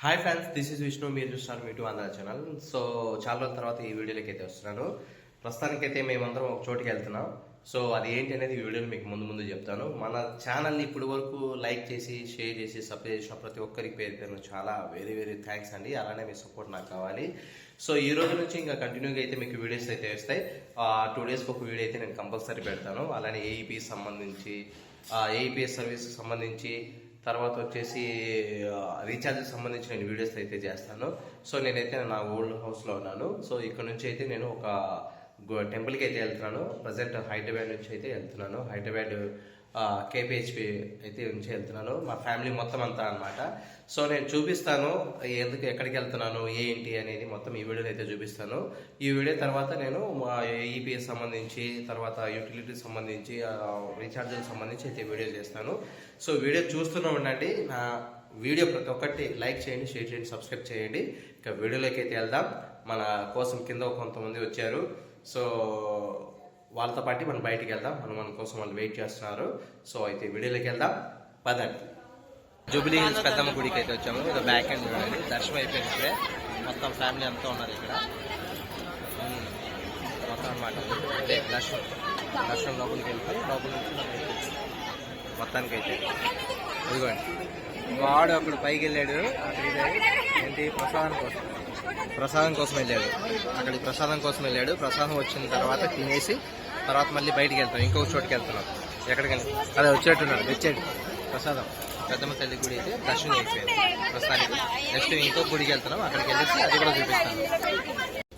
Hi friends, this is Vishnu. మీరు చూస్తున్నారు మీ two Andhra channel. So చాలా రోజుల తర్వాత ఈ వీడియోలోకి అయితే వస్తున్నాను. ప్రస్తుతానికైతే మేమందరం ఒక చోటుకి వెళ్తున్నాం. సో అది ఏంటి అనేది ఈ వీడియోలో మీకు ముందు చెప్తాను. మన ఛానల్ని ఇప్పటి వరకు లైక్ చేసి, షేర్ చేసి, సబ్స్క్రైబ్ చేసిన ప్రతి ఒక్కరికి పేరు చాలా వెరీ థ్యాంక్స్ అండి. అలానే మీ సపోర్ట్ నాకు కావాలి. సో ఈ రోజు నుంచి ఇంకా కంటిన్యూగా అయితే మీకు వీడియోస్ అయితే వస్తాయి. 2 డేస్కి ఒక వీడియో అయితే నేను కంపల్సరీ పెడతాను. అలానే ఏఈపీఎస్ సంబంధించి, ఏఈపీఎస్ సర్వీస్కి సంబంధించి, తర్వాత వచ్చేసి రీఛార్జ్కి సంబంధించి నేను వీడియోస్ అయితే చేస్తాను. సో నేనైతే నా ఓల్డ్ హౌస్లో ఉన్నాను. సో ఇక్కడ నుంచి అయితే నేను ఒక టెంపుల్కి అయితే వెళ్తున్నాను. ప్రజెంట్ హైదరాబాద్ నుంచి అయితే వెళ్తున్నాను. హైదరాబాద్ కేపీహెచ్పి అయితే నుంచి వెళ్తున్నాను. మా ఫ్యామిలీ మొత్తం అంతా అనమాట. సో నేను చూపిస్తాను ఎక్కడికి వెళ్తున్నాను ఏంటి అనేది మొత్తం ఈ వీడియోలో అయితే చూపిస్తాను. ఈ వీడియో తర్వాత నేను మా ఈపీఎస్ సంబంధించి, తర్వాత యూటిలిటీ సంబంధించి, రీఛార్జ్కి సంబంధించి అయితే వీడియో చేస్తాను. సో వీడియో చూస్తూనే ఉండండి. నా వీడియో ప్రతి ఒక్కటి లైక్ చేయండి, షేర్ చేయండి, సబ్స్క్రైబ్ చేయండి. ఇక వీడియోలోకి అయితే వెళ్దాం. మన కోసం కింద కొంతమంది వచ్చారు. సో వాళ్ళతో పాటు మనం బయటికి వెళ్దాం. మన కోసం వాళ్ళు వెయిట్ చేస్తున్నారు. సో అయితే వీడియోలోకి వెళ్దాం, పదండి. జూబిలీ హిల్స్ పెద్దమ్మ గుడికి అయితే వచ్చాము. ఇది బ్యాక్ అండ్ చూడండి, దర్శనం అయిపోయింది. ఇక్కడే మొత్తం ఫ్యామిలీ అంతా ఉన్నారు ఇక్కడ మొత్తం అనమాట. అంటే దర్శనం లోపలికి వెళ్ళిపోయి లోపల నుంచి మొత్తానికి అయితే ఇదిగోండి. వాడు అప్పుడు పైకి వెళ్ళాడు. అక్కడ ఏంటి ప్రసాదం కోసం వెళ్ళాడు. అక్కడికి ప్రసాదం కోసం వెళ్ళాడు. ప్రసాదం వచ్చిన తర్వాత తినేసి తర్వాత మళ్ళీ బయటికి వెళ్తాం. ఇంకొక చోటుకి వెళ్తున్నాం. ఎక్కడికి వెళ్ళి అదే వచ్చేట్టున్నాడు, తెచ్చాడు ప్రసాదం. పెద్దమ్మ తల్లి గుడి అయితే దర్శనం అయిపోయింది ప్రస్తుతానికి. నెక్స్ట్ ఇంకొక గుడికి వెళ్తున్నాం. అక్కడికి వెళ్ళేసి అది కూడా చూపిస్తాను.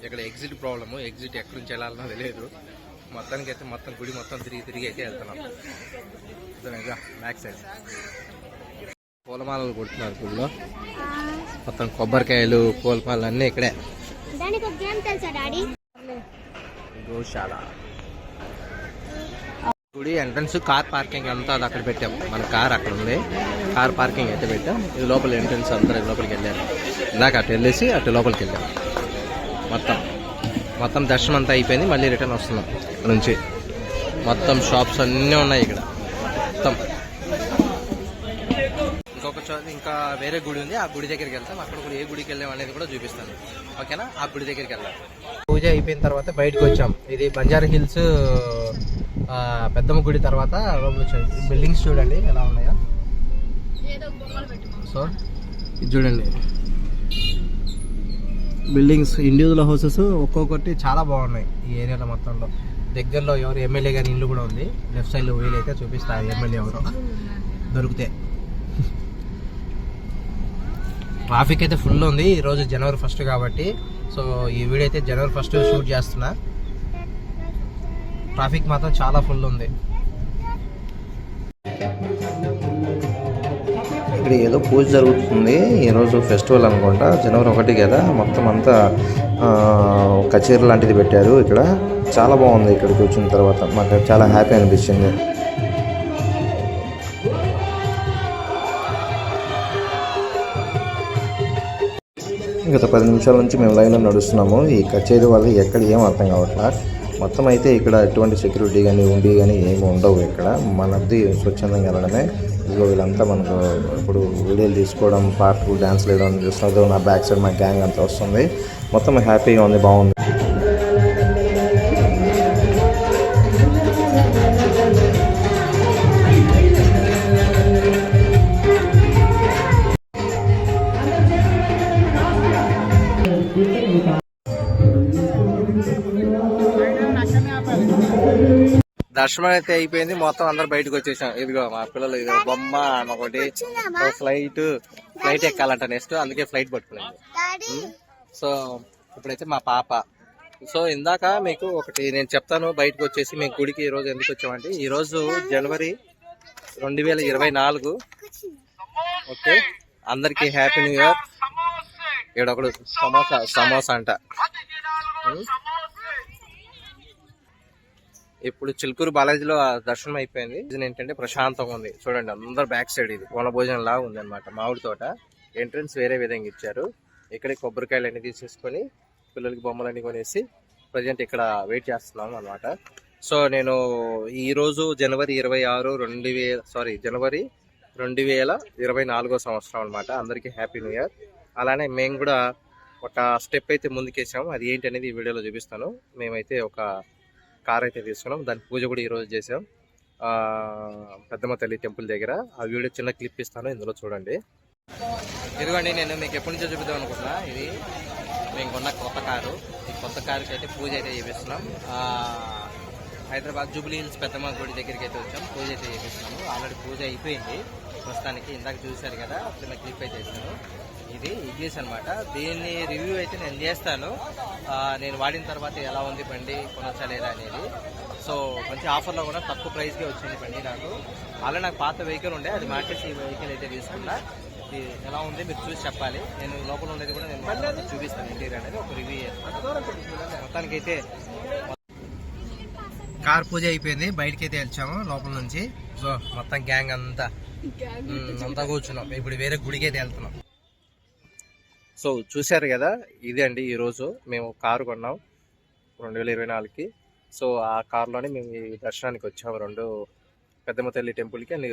ఇక్కడ ఎగ్జిట్ ప్రాబ్లము, ఎగ్జిట్ ఎక్కడి నుంచి వెళ్ళాలన్నా తెలియదు. మొత్తానికి అయితే మొత్తం గుడి మొత్తం తిరిగి అయితే వెళ్తున్నాం. బ్యాక్ సైడ్ పూలమాలలు కొడుతున్నారు గుడిలో. మొత్తం కొబ్బరికాయలు, పూలమాలలు అన్నీ ఇక్కడే. గోశాల గుడి ఎంట్రన్స్ కార్ పార్కింగ్ అంతా అది అక్కడ పెట్టాం. మన కార్ అక్కడ ఉంది. కార్ పార్కింగ్ అయితే పెట్టాం. ఇది లోపల ఎంట్రన్స్. అందరూ లోపలికి వెళ్ళారు. ఇందాక అటు వెళ్ళేసి అటు లోపలికి వెళ్ళాం. మొత్తం దర్శనం అంతా అయిపోయింది. మళ్ళీ రిటర్న్ వస్తున్నాం ఇక్కడ నుంచి. మొత్తం షాప్స్ అన్నీ ఉన్నాయి ఇక్కడ మొత్తం. ఇంకా వేరే గుడి ఉంది. ఆ గుడి దగ్గరికి వెళ్తాం. అక్కడ కూడా ఏ గుడికి వెళ్ళాం అనేది కూడా చూపిస్తాను. ఓకేనా? ఆ గుడి దగ్గరికి వెళ్దాం. పూజ అయిపోయిన తర్వాత బయటకు వచ్చాం. ఇది బంజారా హిల్స్ పెద్దమ్మ గుడి తర్వాత వచ్చాం. బిల్డింగ్స్ చూడండి ఎలా ఉన్నాయో. సో ఇది చూడండి, బిల్డింగ్స్, ఇండివిజువల్ హౌసెస్ ఒక్కొక్కటి చాలా బాగున్నాయి ఈ ఏరియాలో మొత్తంలో. దగ్గరలో ఎవరు ఎమ్మెల్యే గారి ఇల్లు కూడా ఉంది. లెఫ్ట్ సైడ్ లో వీలైతే చూపిస్తారు ఎమ్మెల్యే ఎవరో దొరికితే. ట్రాఫిక్ అయితే ఫుల్ ఉంది. ఈరోజు జనవరి 1 కాబట్టి. సో ఈ వీడియో అయితే జనవరి 1 షూట్ చేస్తున్నా. ట్రాఫిక్ మాత్రం చాలా ఫుల్ ఉంది. ఇక్కడ ఏదో పూజ జరుగుతుంది. ఈరోజు ఫెస్టివల్ అనుకుంటా. జనవరి 1 కదా. మొత్తం అంతా కచేరీ లాంటిది పెట్టారు ఇక్కడ. చాలా బాగుంది. ఇక్కడికి వచ్చిన తర్వాత మాకు చాలా హ్యాపీ అనిపించింది. గత 10 నిమిషాల నుంచి మేము లైన్లో నడుస్తున్నాము. ఈ కచేరీ వల్ల ఎక్కడ ఏం అర్థం కావట్లా. మొత్తం అయితే ఇక్కడ ఎటువంటి సెక్యూరిటీ కానీ కానీ ఏమి ఉండవు. ఇక్కడ మనది స్వచ్ఛందంగా వెళ్ళడమే. ఇదిగో వీళ్ళంతా మనకు ఇప్పుడు వీడియోలు తీసుకోవడం, పాటలు, డ్యాన్స్లు వేయడం చూస్తున్నారు. నా బ్యాక్ సైడ్ మా గ్యాంగ్ అంతా వస్తుంది. మొత్తం హ్యాపీగా ఉంది, బాగుంది. దర్శనం అయితే అయిపోయింది. మొత్తం అందరు బయటకు వచ్చేసాం. ఇదిగో మా పిల్లలు, ఇదిగో బొమ్మ ఒకటి, ఫ్లైట్ ఎక్కాలంట నెక్స్ట్. అందుకే ఫ్లైట్ పట్టుకున్నాను. సో ఇప్పుడైతే మా పాప. సో ఇందాక మీకు ఒకటి నేను చెప్తాను. బయటకు వచ్చేసి మేము గుడికి ఈ రోజు ఎందుకు వచ్చామంటే, ఈ రోజు జనవరి 2024. ఓకే, అందరికి హ్యాపీ న్యూ ఇయర్. ఇక్కడ ఒకడు సమోసా అంట. ఇప్పుడు చిలుకూరు బాలాజీలో దర్శనం అయిపోయింది. ఇది ఏంటంటే ప్రశాంతంగా ఉంది. చూడండి, అందరు బ్యాక్ సైడ్ ఇది వన భోజనం లాగా ఉంది అనమాట. మామిడి తోట. ఎంట్రన్స్ వేరే విధంగా ఇచ్చారు. ఇక్కడే కొబ్బరికాయలు అన్ని తీసేసుకొని పిల్లలకి బొమ్మలన్నీ కొనేసి ప్రజెంట్ ఇక్కడ వెయిట్ చేస్తున్నాం అనమాట. సో నేను ఈరోజు జనవరి 2024 సంవత్సరం అనమాట. అందరికీ హ్యాపీ న్యూ ఇయర్. అలానే మేము కూడా ఒక స్టెప్ అయితే ముందుకేసాము. అది ఏంటి అనేది ఈ వీడియోలో చూపిస్తాను. మేమైతే ఒక కార్ అయితే తీసుకున్నాం. దాని పూజ కూడా ఈరోజు చేసాం పెద్దమ్మ తల్లి టెంపుల్ దగ్గర. ఆ వీడియో చిన్న క్లిప్ ఇస్తాను, ఇందులో చూడండి. ఇదిగోండి, నేను మీకు ఎప్పటి నుంచో చూపిద్దాం అనుకుంటున్నా. ఇది మేము కొన్న కొత్త కారు. ఈ కొత్త కారుకి అయితే పూజ అయితే చేపిస్తున్నాం. హైదరాబాద్ జూబ్లీ హిల్స్ పెద్దమ్మ గుడి దగ్గరికి అయితే వచ్చాం. పూజ అయితే చేపిస్తున్నాము. ఆల్రెడీ పూజ అయిపోయింది ప్రస్తుతానికి. ఇందాక చూశారు కదా, చిన్న క్లిప్ అయితే వేసాను. ఇది ఇగ్నిస్ అనమాట. దీన్ని రివ్యూ అయితే నేను చేస్తాను. నేను వాడిన తర్వాత ఎలా ఉంది బండి, కొనొచ్చా లేదా అనేది. సో మంచి ఆఫర్లో కూడా తక్కువ ప్రైస్కే వచ్చింది బండి నాకు. ఆల్రెడీ నాకు పాత వెహికల్ ఉండే, అది మార్చేసి ఈ వెహికల్ అయితే తీసుకున్నా. ఇది ఎలా ఉంది మీరు చూసి చెప్పాలి. నేను లోపల ఉండేది కూడా నేను చూపిస్తాను. ఇంటీరియర్ అనేది ఒక రివ్యూ చేస్తాను. మొత్తానికైతే కార్ పూజ అయిపోయింది. బయటకి అయితే వచ్చాము లోపల నుంచి. సో మొత్తం గ్యాంగ్ అంతా కూర్చున్నాం. ఇప్పుడు వేరే గుడికి అయితే వెళ్తున్నాం. సో చూశారు కదా, ఇదే అండి ఈరోజు మేము కారు కొన్నాం 2024కి. సో ఆ కారులోనే మేము ఈ దర్శనానికి వచ్చాము. 2 పెద్దమ్మ తల్లి టెంపుల్కి అండ్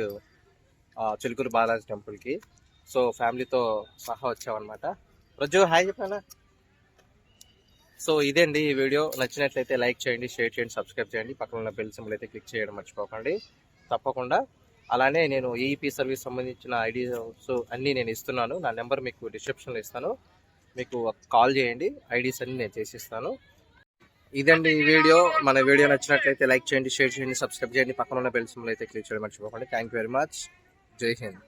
చిలుకూరు బాలాజీ టెంపుల్కి. సో ఫ్యామిలీతో సహా వచ్చామన్నమాట. రోజు హాయ్ చెప్పానా. సో ఇదే అండి ఈ వీడియో. నచ్చినట్లయితే లైక్ చేయండి, షేర్ చేయండి, సబ్స్క్రైబ్ చేయండి. పక్కన ఉన్న బెల్ సింబల్ అయితే క్లిక్ చేయడం మర్చిపోకండి తప్పకుండా. అలానే నేను ఏఈపీ సర్వీస్ సంబంధించిన ఐడీస్ అన్నీ నేను ఇస్తున్నాను. నా నెంబర్ మీకు డిస్క్రిప్షన్లో ఇస్తాను. మీకు కాల్ చేయండి, ఐడీస్ అన్నీ నేను చేసిస్తాను. ఇదండి ఈ వీడియో. మన వీడియో నచ్చినట్లయితే లైక్ చేయండి, షేర్ చేయండి, సబ్స్క్రైబ్ చేయండి. పక్కన ఉన్న బెల్ సింబల్ అయితే క్లిక్ చేయడం మర్చిపోకండి. Thank you very much. జై హింద్.